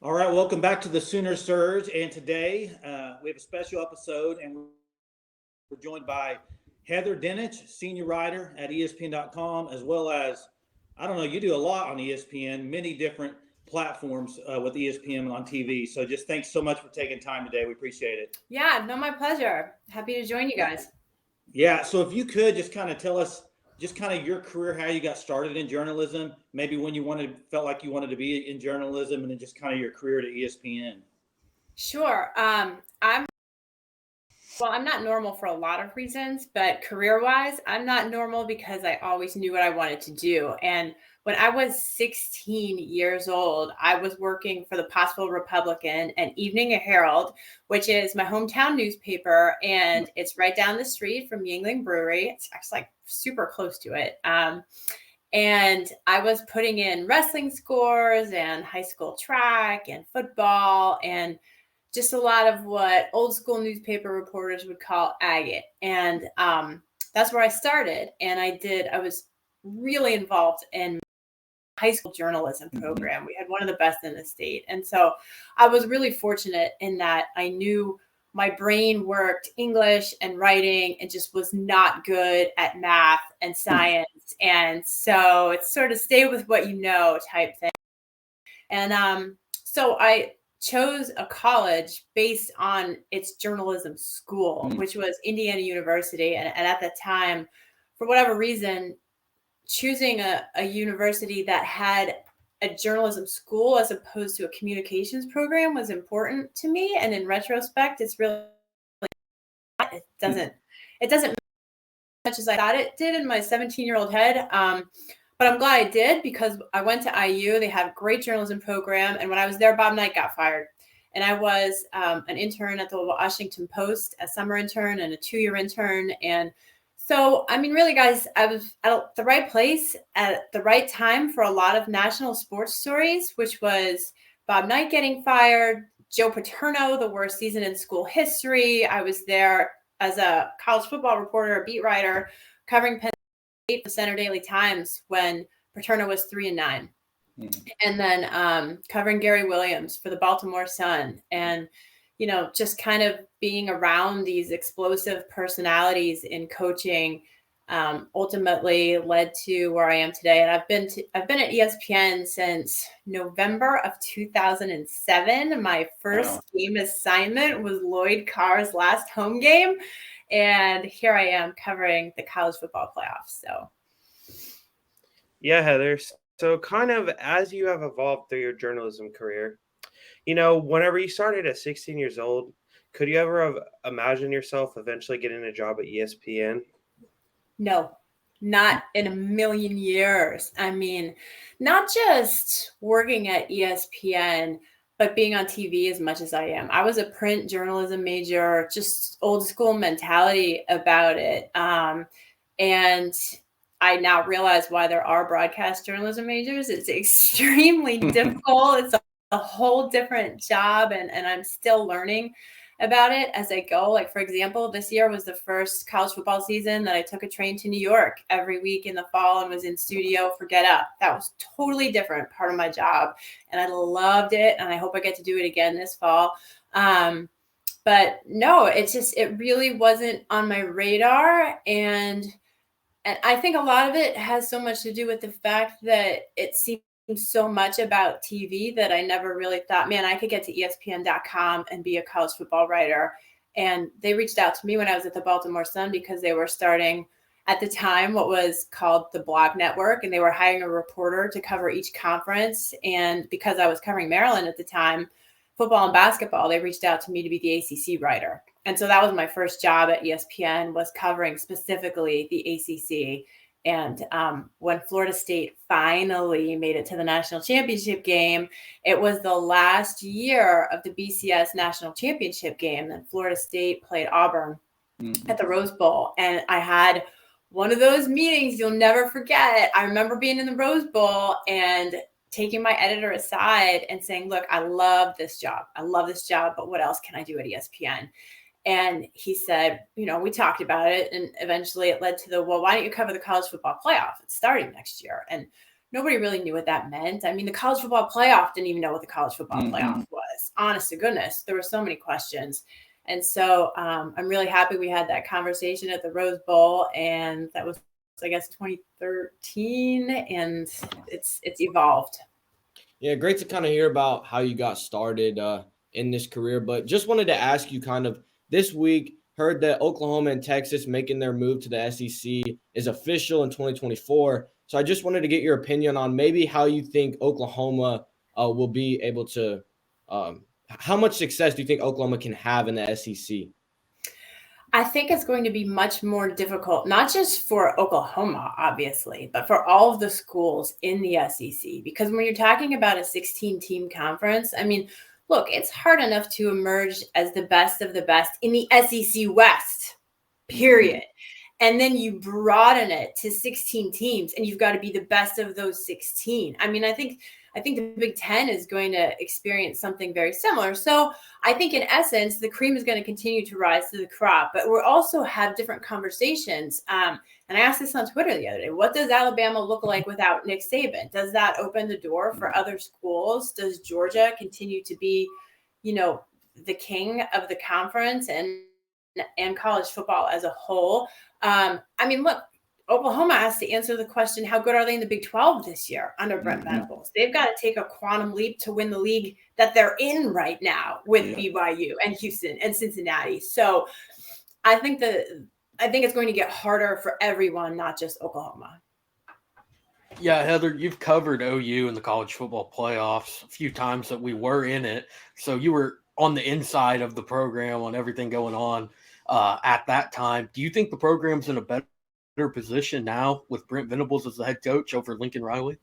All right, welcome back to the Sooner Surge. And today we have a special episode, and we're joined by Heather Dinich, senior writer at ESPN.com, as well as, I don't know, you do a lot on ESPN, many different platforms with ESPN on TV. So just thanks so much for taking time today. We appreciate it. Yeah, no, my pleasure. Happy to join you guys. Yeah, so if you could just kind of tell us just kind of your career, how you got started in journalism, maybe when you felt like you wanted to be in journalism, and then just kind of your career at ESPN. Sure. I'm not normal for a lot of reasons, but career-wise, I'm not normal because I always knew what I wanted to do. And when I was 16 years old, I was working for the Pottsville Republican and Evening Herald, which is my hometown newspaper, and it's right down the street from Yingling Brewery. It's actually like super close to it. And I was putting in wrestling scores and high school track and football and just a lot of what old school newspaper reporters would call agate. And that's where I started. And I was really involved in high school journalism program. We had one of the best in the state. And so I was really fortunate in that I knew my brain worked English and writing and just was not good at math and science. And so it's sort of stay with what you know type thing. And so I chose a college based on its journalism school, which was Indiana University. And at the time, for whatever reason, choosing a university that had a journalism school as opposed to a communications program was important to me. And in retrospect, it doesn't much as I thought it did in my 17-year-old head. But I'm glad I did because I went to IU. They have a great journalism program. And when I was there, Bob Knight got fired. And I was an intern at the Washington Post, a summer intern and a 2-year intern. And so, I mean, really, guys, I was at the right place at the right time for a lot of national sports stories, which was Bob Knight getting fired, Joe Paterno, the worst season in school history. I was there as a college football reporter, a beat writer, covering Penn State for the Center Daily Times when Paterno was 3-9. And then covering Gary Williams for the Baltimore Sun. And, you know, just kind of being around these explosive personalities in coaching ultimately led to where I am today. And I've been at ESPN since November of 2007. My first game assignment was Lloyd Carr's last home game. And here I am covering the college football playoffs. So, yeah, Heather. So kind of as you have evolved through your journalism career, you know, whenever you started at 16 years old, could you ever have imagined yourself eventually getting a job at ESPN? No, not in a million years. I mean, not just working at ESPN, but being on TV as much as I am. I was a print journalism major, just old school mentality about it. And I now realize why there are broadcast journalism majors. It's extremely difficult. It's a whole different job, and I'm still learning about it as I go. Like, for example, this year was the first college football season that I took a train to New York every week in the fall and was in studio for Get Up. That was totally different part of my job, and I loved it, and I hope I get to do it again this fall. But no, it really wasn't on my radar. And I think a lot of it has so much to do with the fact that it seems so much about TV that I never really thought, man, I could get to ESPN.com and be a college football writer. And they reached out to me when I was at the Baltimore Sun because they were starting at the time what was called the Blog Network, and they were hiring a reporter to cover each conference. And because I was covering Maryland at the time, football and basketball, they reached out to me to be the ACC writer. And so that was my first job at ESPN, was covering specifically the ACC. And when Florida State finally made it to the national championship game, it was the last year of the BCS national championship game. And Florida State played Auburn at the Rose Bowl. And I had one of those meetings you'll never forget. I remember being in the Rose Bowl and taking my editor aside and saying, look, I love this job. But what else can I do at ESPN? And he said, you know, we talked about it, and eventually it led to well, why don't you cover the college football playoff? It's starting next year. And nobody really knew what that meant. I mean, the college football playoff didn't even know what the college football Mm-hmm. playoff was. Honest to goodness, there were so many questions. And so I'm really happy we had that conversation at the Rose Bowl, and that was, I guess, 2013, and it's evolved. Yeah, great to kind of hear about how you got started in this career. But just wanted to ask you kind of this week, heard that Oklahoma and Texas making their move to the SEC is official in 2024. So I just wanted to get your opinion on maybe how you think Oklahoma will be able to how much success do you think Oklahoma can have in the SEC? I think it's going to be much more difficult, not just for Oklahoma, obviously, but for all of the schools in the SEC. Because when you're talking about a 16-team conference, I mean, look, it's hard enough to emerge as the best of the best in the SEC West, period. And then you broaden it to 16 teams, and you've got to be the best of those 16. I mean, I think the Big Ten is going to experience something very similar. So I think in essence, the cream is going to continue to rise to the crop, but we'll also have different conversations. And I asked this on Twitter the other day, what does Alabama look like without Nick Saban? Does that open the door for other schools? Does Georgia continue to be, the king of the conference and college football as a whole? I mean, look, Oklahoma has to answer the question, how good are they in the Big 12 this year under Brent Venables? They've got to take a quantum leap to win the league that they're in right now with BYU and Houston and Cincinnati. So I think it's going to get harder for everyone, not just Oklahoma. Yeah, Heather, you've covered OU in the college football playoffs a few times that we were in it. So you were on the inside of the program on everything going on at that time. Do you think the program's in a better position now with Brent Venables as the head coach over Lincoln Riley?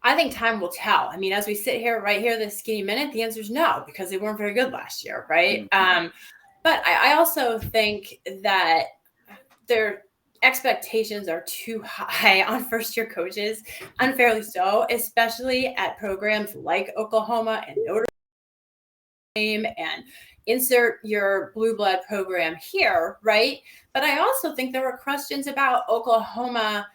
I think time will tell. I mean, as we sit here right here this skinny minute, the answer is no, because they weren't very good last year, right? But I also think that their expectations are too high on first-year coaches, unfairly so, especially at programs like Oklahoma and Notre Dame, and insert your blue blood program here, right? But I also think there were questions about Oklahoma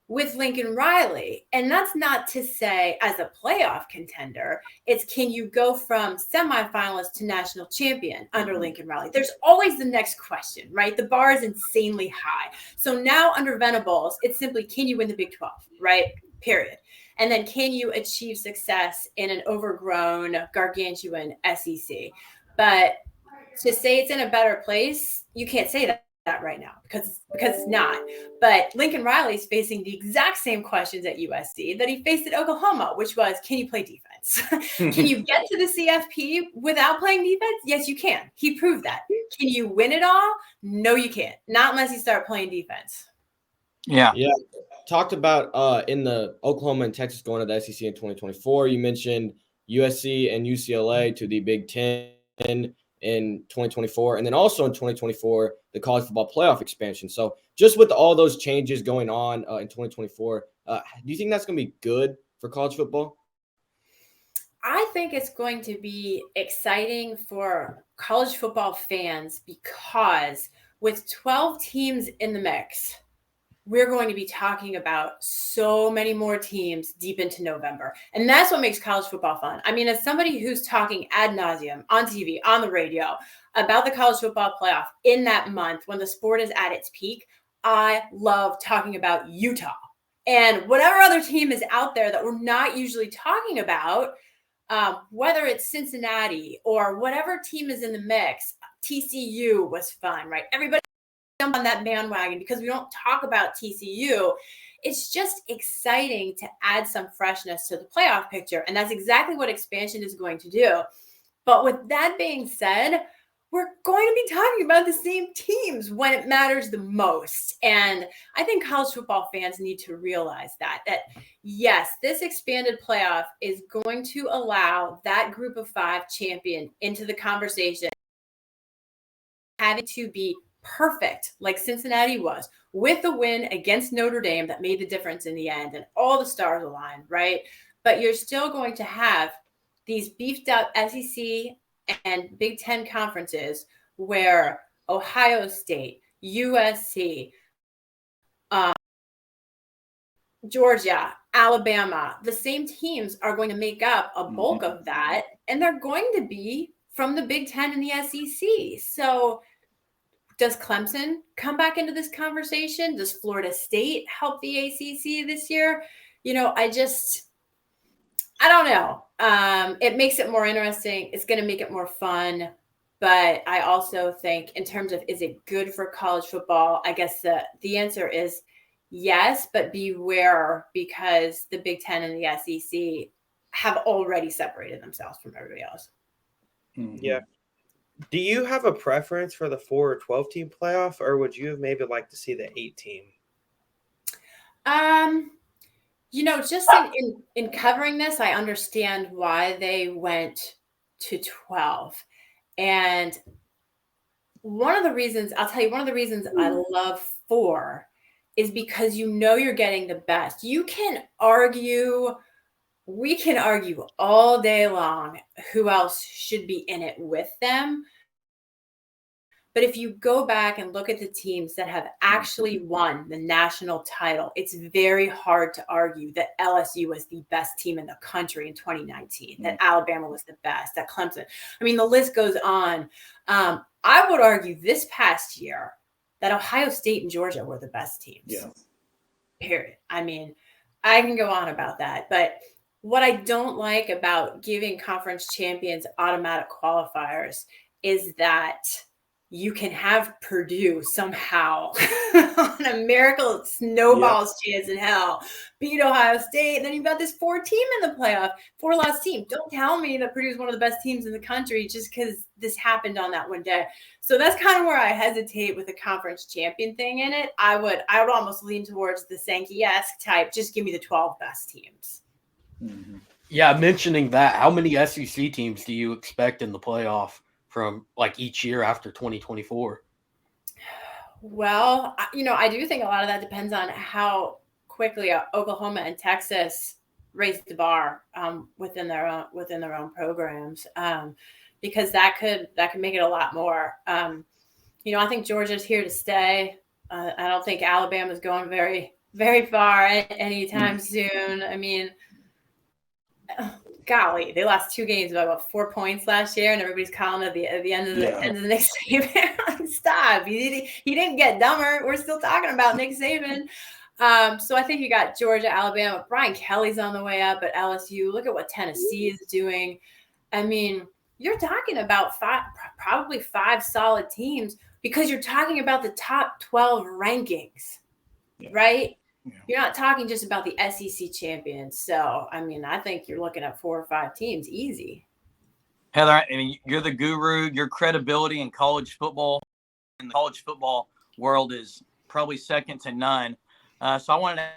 with Lincoln Riley. And that's not to say as a playoff contender, it's can you go from semifinalist to national champion under Lincoln Riley? There's always the next question, right? The bar is insanely high. So now under Venables, it's simply, can you win the Big 12, right? Period. And then can you achieve success in an overgrown, gargantuan SEC? But to say it's in a better place, you can't say that right now because it's not. But Lincoln Riley's facing the exact same questions at USC that he faced at Oklahoma, which was, can you play defense? Can you get to the CFP without playing defense? Yes, you can. He proved that. Can you win it all? No, you can't. Not unless you start playing defense. Yeah. Talked about in the Oklahoma and Texas going to the SEC in 2024. You mentioned USC and UCLA to the Big Ten in 2024, and then also in 2024, the college football playoff expansion. So just with all those changes going on in 2024, do you think that's going to be good for college football? I think it's going to be exciting for college football fans because with 12 teams in the mix, we're going to be talking about so many more teams deep into November. And that's what makes college football fun. I mean, as somebody who's talking ad nauseum on TV, on the radio about the college football playoff in that month when the sport is at its peak, I love talking about Utah. And whatever other team is out there that we're not usually talking about, whether it's Cincinnati or whatever team is in the mix, TCU was fun, right? Everybody jump on that bandwagon because we don't talk about TCU. It's just exciting to add some freshness to the playoff picture. And that's exactly what expansion is going to do. But with that being said, we're going to be talking about the same teams when it matters the most. And I think college football fans need to realize that yes, this expanded playoff is going to allow that group of 5 champion into the conversation, having to be perfect like Cincinnati was with a win against Notre Dame that made the difference in the end and all the stars aligned, right? But you're still going to have these beefed up SEC and Big Ten conferences where Ohio State, USC, Georgia, Alabama, the same teams are going to make up a bulk of that, and they're going to be from the Big Ten and the SEC. So does Clemson come back into this conversation? Does Florida State help the ACC this year? I don't know. It makes it more interesting. It's going to make it more fun. But I also think in terms of, is it good for college football? I guess the answer is yes, but beware, because the Big Ten and the SEC have already separated themselves from everybody else. Yeah. Do you have a preference for the 4 or 12 team playoff, or would you have maybe like to see the 8 team? Just in covering this, I understand why they went to 12. And one of the reasons I love 4 is because you're getting the best. We can argue all day long who else should be in it with them. But if you go back and look at the teams that have actually won the national title, it's very hard to argue that LSU was the best team in the country in 2019, that Alabama was the best, that Clemson. I mean, the list goes on. I would argue this past year that Ohio State and Georgia were the best teams. Yeah. Period. I mean, I can go on about that. But what I don't like about giving conference champions automatic qualifiers is that you can have Purdue somehow on a miracle snowball's chance in hell beat Ohio State. And then you've got this 4 team in the playoff, 4 loss team. Don't tell me that Purdue is one of the best teams in the country just because this happened on that one day. So that's kind of where I hesitate with the conference champion thing in it. I would almost lean towards the Sankey-esque type. Just give me the 12 best teams. Mm-hmm. Yeah, mentioning that, how many SEC teams do you expect in the playoff from like each year after 2024? Well, I do think a lot of that depends on how quickly Oklahoma and Texas raise the bar within their own programs, because that could make it a lot more. I think Georgia's here to stay. I don't think Alabama's going very, very far anytime soon. I mean, golly, they lost 2 games by about 4 points last year, and everybody's calling at the end of the Nick Saban. Stop! He didn't get dumber. We're still talking about Nick Saban. So I think you got Georgia, Alabama. Brian Kelly's on the way up at LSU. Look at what Tennessee is doing. I mean, you're talking about probably 5 solid teams, because you're talking about the top 12 rankings, right? Yeah. You're not talking just about the SEC champions. So, I mean, I think you're looking at 4 or 5 teams easy. Heather, I mean, you're the guru. Your credibility in college football, in the college football world, is probably second to none. So I wanted to ask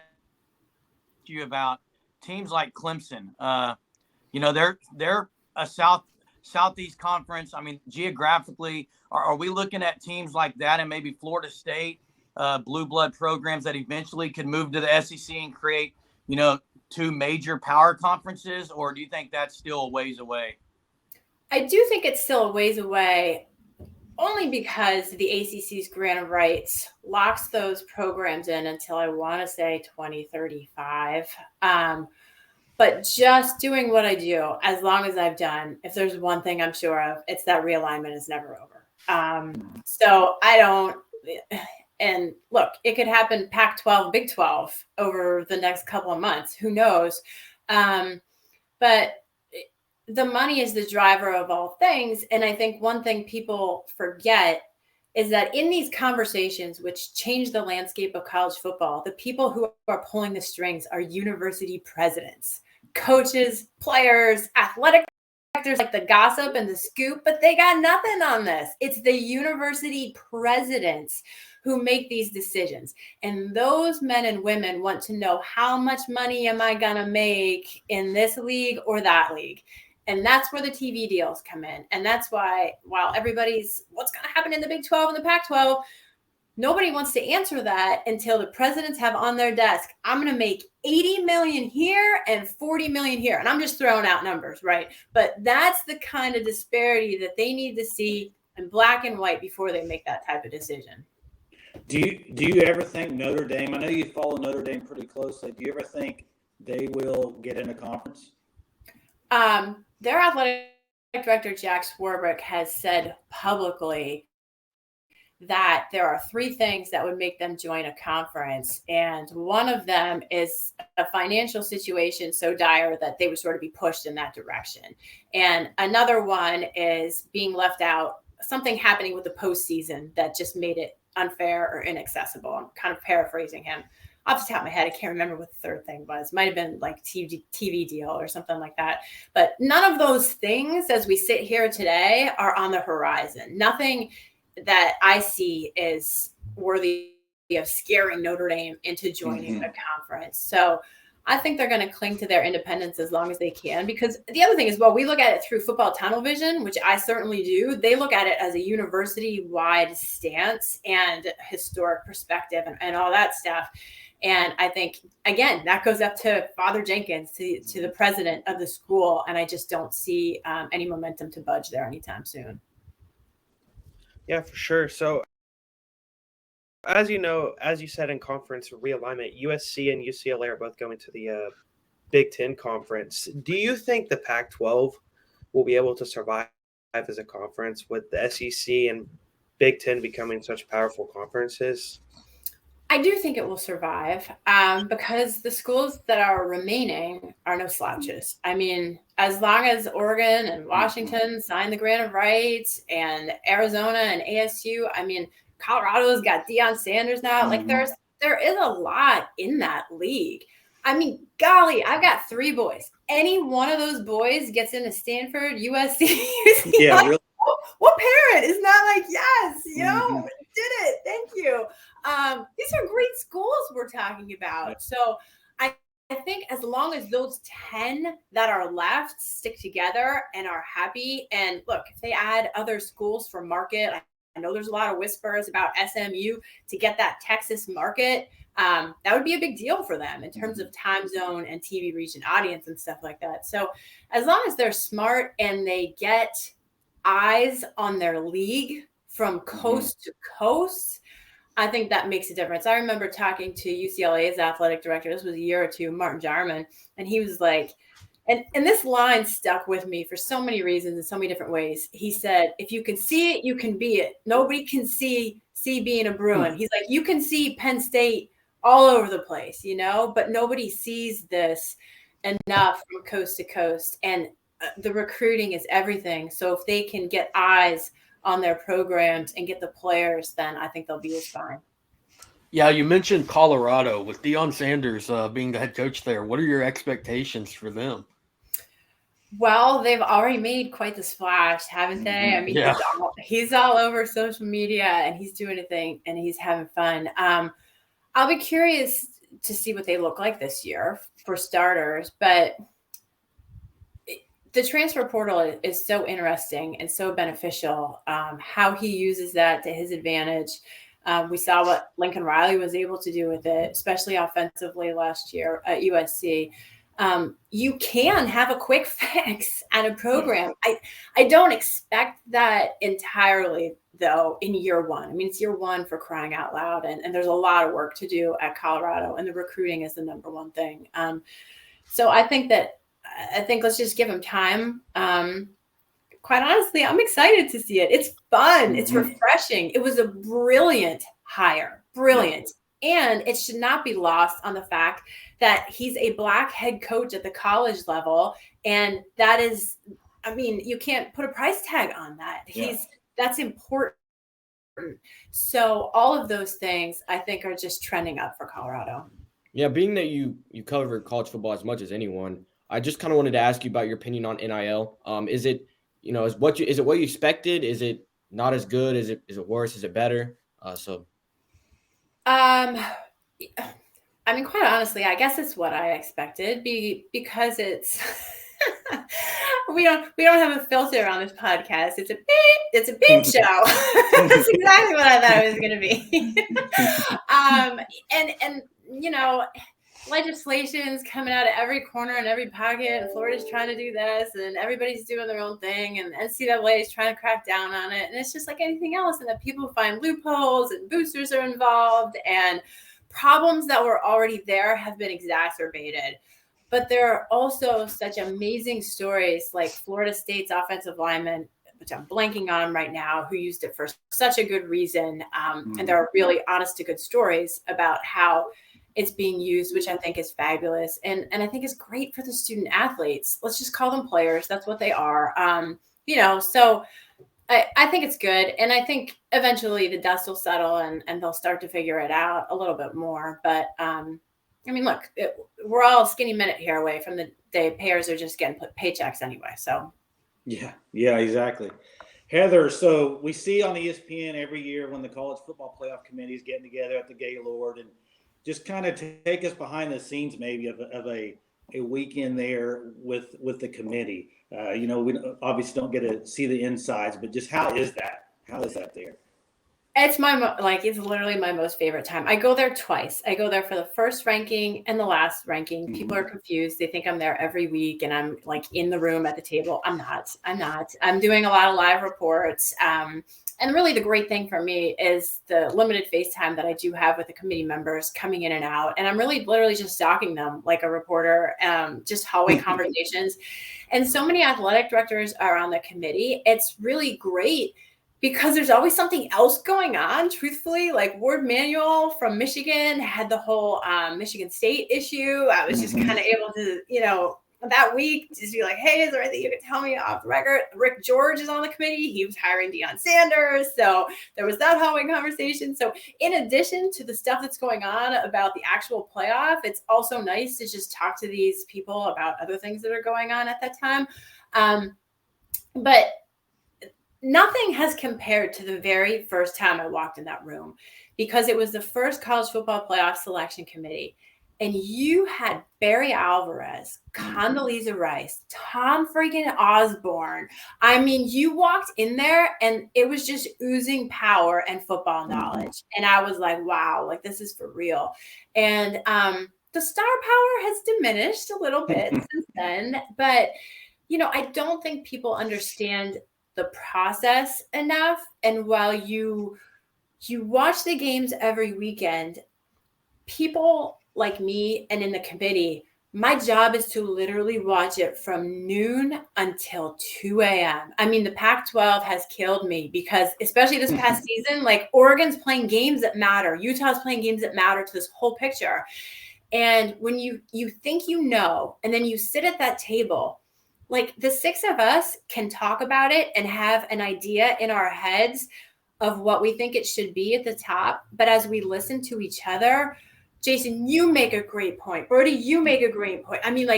you about teams like Clemson. They're a Southeast Conference. I mean, geographically, are we looking at teams like that and maybe Florida State, blue blood programs that eventually could move to the SEC and create, 2 major power conferences? Or do you think that's still a ways away? I do think it's still a ways away, only because the ACC's grant of rights locks those programs in until, I want to say, 2035. But just doing what I do, as long as I've done, if there's one thing I'm sure of, it's that realignment is never over. So I don't. And look, it could happen Pac-12, Big 12 over the next couple of months. Who knows? But the money is the driver of all things. And I think one thing people forget is that in these conversations, which change the landscape of college football, the people who are pulling the strings are university presidents, coaches, players, athletic directors, like the gossip and the scoop, but they got nothing on this. It's the university presidents who make these decisions. And those men and women want to know, how much money am I going to make in this league or that league? And that's where the TV deals come in. And that's why, while everybody's, what's going to happen in the Big 12 and the Pac-12, nobody wants to answer that until the presidents have on their desk, I'm going to make 80 million here and 40 million here. And I'm just throwing out numbers, right? But that's the kind of disparity that they need to see in black and white before they make that type of decision. Do you ever think Notre Dame, I know you follow Notre Dame pretty closely, do you ever think they will get in a conference? Their athletic director, Jack Swarbrick, has said publicly that there are three things that would make them join a conference. And one of them is a financial situation so dire that they would sort of be pushed in that direction. And another one is being left out, something happening with the postseason that just made it unfair or inaccessible. I'm kind of paraphrasing him. Off the top of my head, I can't remember what the third thing was. Might have been like TV deal or something like that. But none of those things, as we sit here today, are on the horizon. Nothing that I see is worthy of scaring Notre Dame into joining a conference. So I think they're going to cling to their independence as long as they can, because the other thing is, well, we look at it through football tunnel vision, which I certainly do. They look at it as a university-wide stance and historic perspective and all that stuff. And I think, again, that goes up to Father Jenkins, to the president of the school. And I just don't see any momentum to budge there anytime soon. Yeah, for sure. So, as you know, as you said in conference realignment, USC and UCLA are both going to the Big Ten conference. Do you think the Pac-12 will be able to survive as a conference with the SEC and Big Ten becoming such powerful conferences? I do think it will survive because the schools that are remaining are no slouches. I mean, as long as Oregon and Washington sign the grant of rights and Arizona and ASU, I mean, Colorado's got Deion Sanders now. Like there is a lot in that league. I mean, golly, I've got three boys. Any one of those boys gets into Stanford, USC, Yeah, like, really. what parent is not like, yes, you know, did it. Thank you. These are great schools we're talking about. So I think as long as those 10 that are left stick together and are happy, and look, if they add other schools for market, I know there's a lot of whispers about SMU to get that Texas market. That would be a big deal for them in terms of time zone and TV reach and audience and stuff like that. So as long as they're smart and they get eyes on their league from coast to coast, I think that makes a difference. I remember talking to UCLA's athletic director, this was a year or two, Martin Jarman, and he was like, and this line stuck with me for so many reasons in so many different ways. He said, if you can see it, you can be it. Nobody can see being a Bruin. He's like, you can see Penn State all over the place, you know, but nobody sees this enough from coast to coast. And the recruiting is everything. So if they can get eyes on their programs and get the players, then I think they'll be just fine. Yeah, you mentioned Colorado with Deion Sanders being the head coach there. What are your expectations for them? Well, they've already made quite the splash, haven't they? I mean, Yeah. he's all over social media and he's doing a thing and he's having fun. I'll be curious to see what they look like this year for starters, but the transfer portal is so interesting and so beneficial. How he uses that to his advantage. We saw what Lincoln Riley was able to do with it, especially offensively last year at USC. You can have a quick fix at a program. I don't expect that entirely, though, in year one. I mean, it's year one for crying out loud, and there's a lot of work to do at Colorado, and the recruiting is the number one thing. So I think let's just give him time. Quite honestly, I'm excited to see it. It's fun. It's refreshing. It was a brilliant hire. Brilliant. And it should not be lost on the fact that he's a Black head coach at the college level. And that is, I mean, you can't put a price tag on that. That's important. So all of those things I think are just trending up for Colorado. Yeah, being that you cover college football as much as anyone, I just kind of wanted to ask you about your opinion on NIL. Is it, is what you expected? Is it not as good? Is it worse? Is it better? I mean, quite honestly, I guess it's what I expected because it's we don't have a filter on this podcast. It's a beep show. That's exactly what I thought it was going to be. And legislation's coming out of every corner and every pocket, and Florida's trying to do this, and everybody's doing their own thing, and NCAA is trying to crack down on it, and it's just like anything else, and that people find loopholes, and boosters are involved, and problems that were already there have been exacerbated. but there are also such amazing stories like Florida State's offensive lineman, which I'm blanking on right now, who used it for such a good reason. And there are really honest to good stories about how it's being used, which I think is fabulous. And I think is great for the student athletes. Let's just call them players. That's what they are. So I think it's good. And I think eventually the dust will settle and they'll start to figure it out a little bit more. But look, we're all a skinny minute here away from the day payers are just getting paychecks anyway. So Yeah, exactly. Heather, so we see on ESPN every year when the college football playoff committee is getting together at the Gaylord, and just kind of take us behind the scenes maybe of a weekend there with the committee. We obviously don't get to see the insides, but just how is that? How is that there? It's it's literally my most favorite time. I go there twice. I go there for the first ranking and the last ranking. Mm-hmm. People are confused. They think I'm there every week and I'm like in the room at the table. I'm not. I'm doing a lot of live reports. And really the great thing for me is the limited face time that I do have with the committee members coming in and out. And I'm really literally just stalking them like a reporter, just hallway conversations. And so many athletic directors are on the committee. It's really great because there's always something else going on, truthfully. Like Ward Manuel from Michigan had the whole Michigan State issue. I was just kind of able to, that week just be like, hey, is there anything you can tell me off the record? Rick George is on the committee. He was hiring Deion Sanders. So there was that hallway conversation. So in addition to the stuff that's going on about the actual playoff, it's also nice to just talk to these people about other things that are going on at that time. But nothing has compared to the very first time I walked in that room, because it was the first college football playoff selection committee. And you had Barry Alvarez, Condoleezza Rice, Tom freaking Osborne. I mean, you walked in there and it was just oozing power and football knowledge. And I was like, wow, like this is for real. And the star power has diminished a little bit since then. But, I don't think people understand the process enough. And while you watch the games every weekend, people like me and in the committee, my job is to literally watch it from noon until 2 a.m. I mean, the Pac-12 has killed me because, especially this past season, like Oregon's playing games that matter. Utah's playing games that matter to this whole picture. And when you think and then you sit at that table, like the six of us can talk about it and have an idea in our heads of what we think it should be at the top. But as we listen to each other, Jason, you make a great point. Brody, you make a great point. I mean,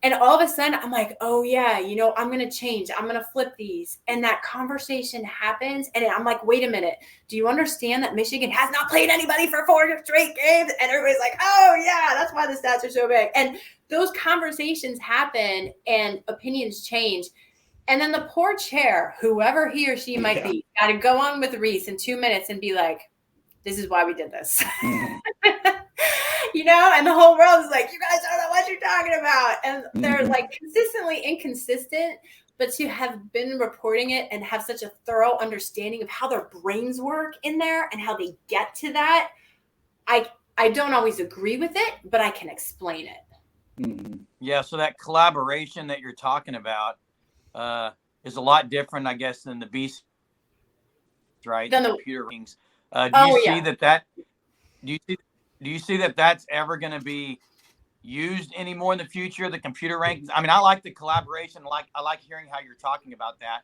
and all of a sudden I'm like, oh yeah, I'm going to change. I'm going to flip these. And that conversation happens. And I'm like, wait a minute. Do you understand that Michigan has not played anybody for 4 straight games? And everybody's like, oh yeah, that's why the stats are so big. And those conversations happen and opinions change. And then the poor chair, whoever he or she might be, got to go on with Reese in 2 minutes and be like, this is why we did this. And the whole world is like, you guys don't know what you're talking about. And they're like consistently inconsistent, but to have been reporting it and have such a thorough understanding of how their brains work in there and how they get to that, I don't always agree with it, but I can explain it. Yeah, so that collaboration that you're talking about is a lot different, I guess, than the BC, right? Than the the computer rings. Do you see that that's ever going to be used anymore in the future? The computer rankings. I mean, I like the collaboration. I like hearing how you're talking about that.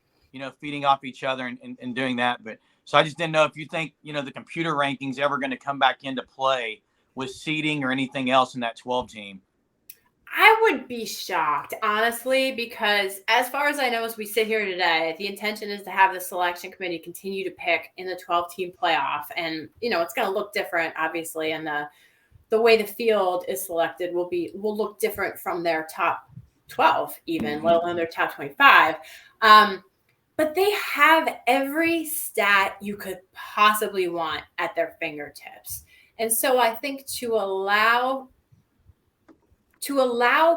Feeding off each other and doing that. But so I just didn't know if you think the computer rankings ever going to come back into play with seeding or anything else in that 12 team. I would be shocked, honestly, because as far as I know, as we sit here today, the intention is to have the selection committee continue to pick in the 12-team playoff. And, it's going to look different, obviously. And the way the field is selected will look different from their top 12, even, let alone their top 25. But they have every stat you could possibly want at their fingertips. And so I think to allow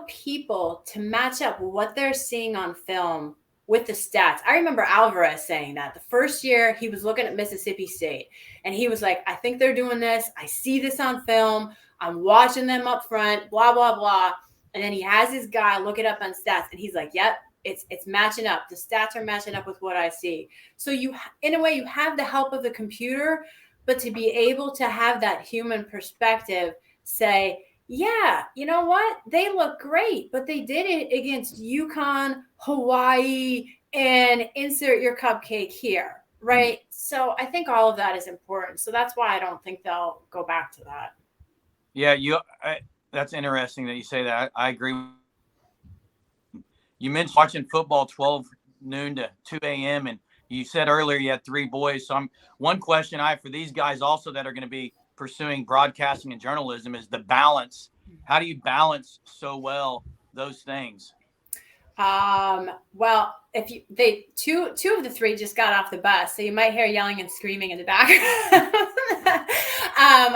people to match up what they're seeing on film with the stats. I remember Alvarez saying that the first year he was looking at Mississippi State and he was like, I think they're doing this. I see this on film. I'm watching them up front, blah, blah, blah. And then he has his guy look it up on stats, and he's like, yep, it's matching up. The stats are matching up with what I see. So you, in a way, you have the help of the computer, but to be able to have that human perspective say, yeah, you know what? They look great, but they did it against UConn, Hawaii, and insert your cupcake here, right? So I think all of that is important. So that's why I don't think they'll go back to that. Yeah, that's interesting that you say that. I agree. You mentioned watching football 12 noon to 2 a.m. and you said earlier you had 3 boys. So one question I have for these guys also that are going to be pursuing broadcasting and journalism is the balance. How do you balance so well those things? Well, if two of the 3 just got off the bus, so you might hear yelling and screaming in the background.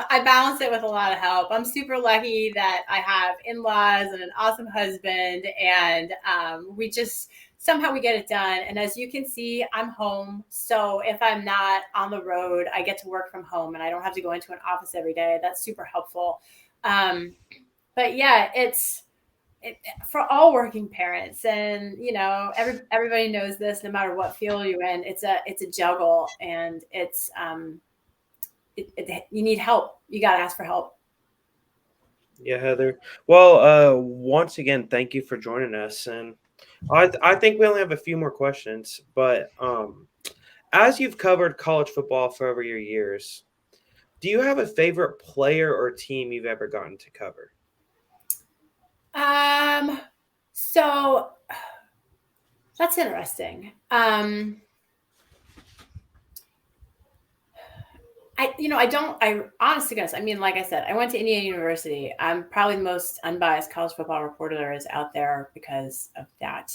I balance it with a lot of help. I'm super lucky that I have in-laws and an awesome husband, and we just somehow we get it done. And as you can see, I'm home. So if I'm not on the road, I get to work from home and I don't have to go into an office every day. That's super helpful. But yeah, it's for all working parents, and everybody knows this. No matter what field you're in, it's a juggle, and it's you need help. You got to ask for help. Yeah, Heather. Well, once again, thank you for joining us. And I think we only have a few more questions, but as you've covered college football for over your years, do you have a favorite player or team you've ever gotten to cover? So that's interesting. I honestly goodness, I mean, like I said, I went to Indiana University. I'm probably the most unbiased college football reporter there is out there because of that.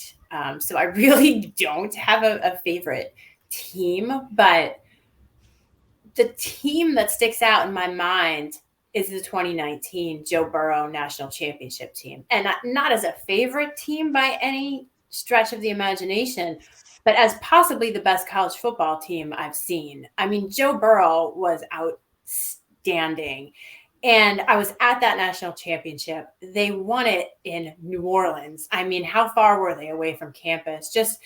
So I really don't have a favorite team, but the team that sticks out in my mind is the 2019 Joe Burrow National Championship team. And not as a favorite team by any stretch of the imagination, but as possibly the best college football team I've seen. I mean, Joe Burrow was outstanding. And I was at that national championship. They won it in New Orleans. I mean, how far were they away from campus? Just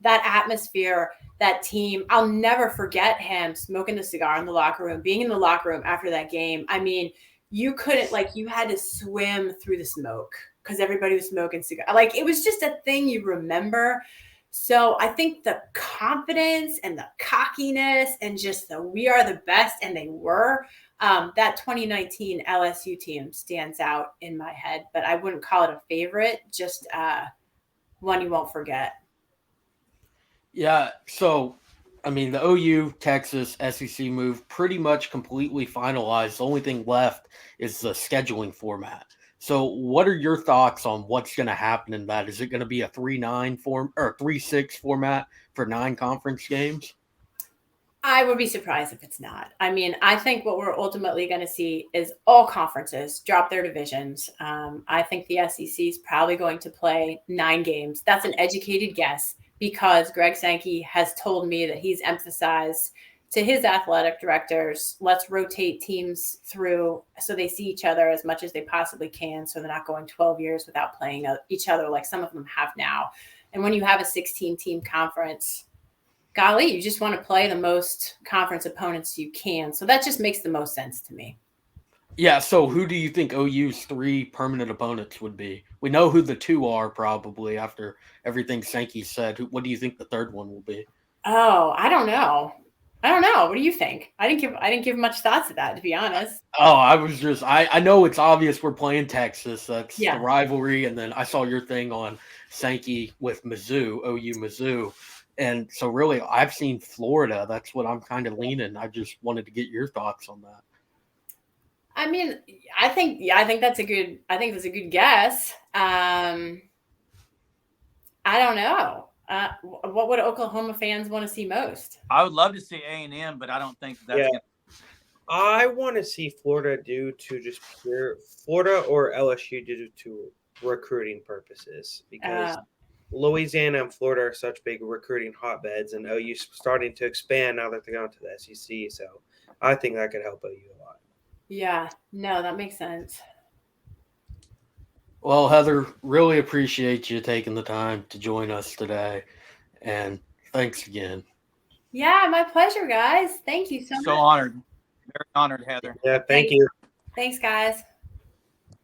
that atmosphere, that team. I'll never forget him smoking the cigar in the locker room, being in the locker room after that game. I mean, you couldn't, you had to swim through the smoke because everybody was smoking cigar. It was just a thing you remember. So I think the confidence and the cockiness and just the we are the best, and they were, that 2019 LSU team stands out in my head, but I wouldn't call it a favorite, just one you won't forget. Yeah, so I mean, the OU Texas SEC move pretty much completely finalized. The only thing left is the scheduling format. So, what are your thoughts on what's going to happen in that? Is it going to be a 3-9 form or 3-6 format for 9 conference games? I would be surprised if it's not. I mean, I think what we're ultimately going to see is all conferences drop their divisions. I think the SEC is probably going to play 9 games. That's an educated guess because Greg Sankey has told me that he's emphasized to his athletic directors, let's rotate teams through so they see each other as much as they possibly can, so they're not going 12 years without playing each other like some of them have now. And when you have a 16-team conference, golly, you just want to play the most conference opponents you can. So that just makes the most sense to me. Yeah, so who do you think OU's 3 permanent opponents would be? We know who the 2 are probably after everything Sankey said. What do you think the third one will be? Oh, I don't know. What do you think? I didn't give much thought to that, to be honest. Oh, I know it's obvious we're playing Texas. That's Yeah. the rivalry. And then I saw your thing on Sankey with Mizzou, OU Mizzou. And so really I've seen Florida. That's what I'm kind of leaning. I just wanted to get your thoughts on that. I mean, I think that's a good guess. I don't know. What would Oklahoma fans want to see most? I would love to see A&M, but I don't think that's Yeah. I want to see Florida due to just pure Florida or LSU due to recruiting purposes because Louisiana and Florida are such big recruiting hotbeds, and OU starting to expand now that they're going to the SEC. So I think that could help OU a lot. Yeah, no, that makes sense. Well, Heather, really appreciate you taking the time to join us today. And thanks again. Yeah, my pleasure, guys. Thank you so So much. honored, very honored, Heather. Yeah, thank you. Thanks, guys.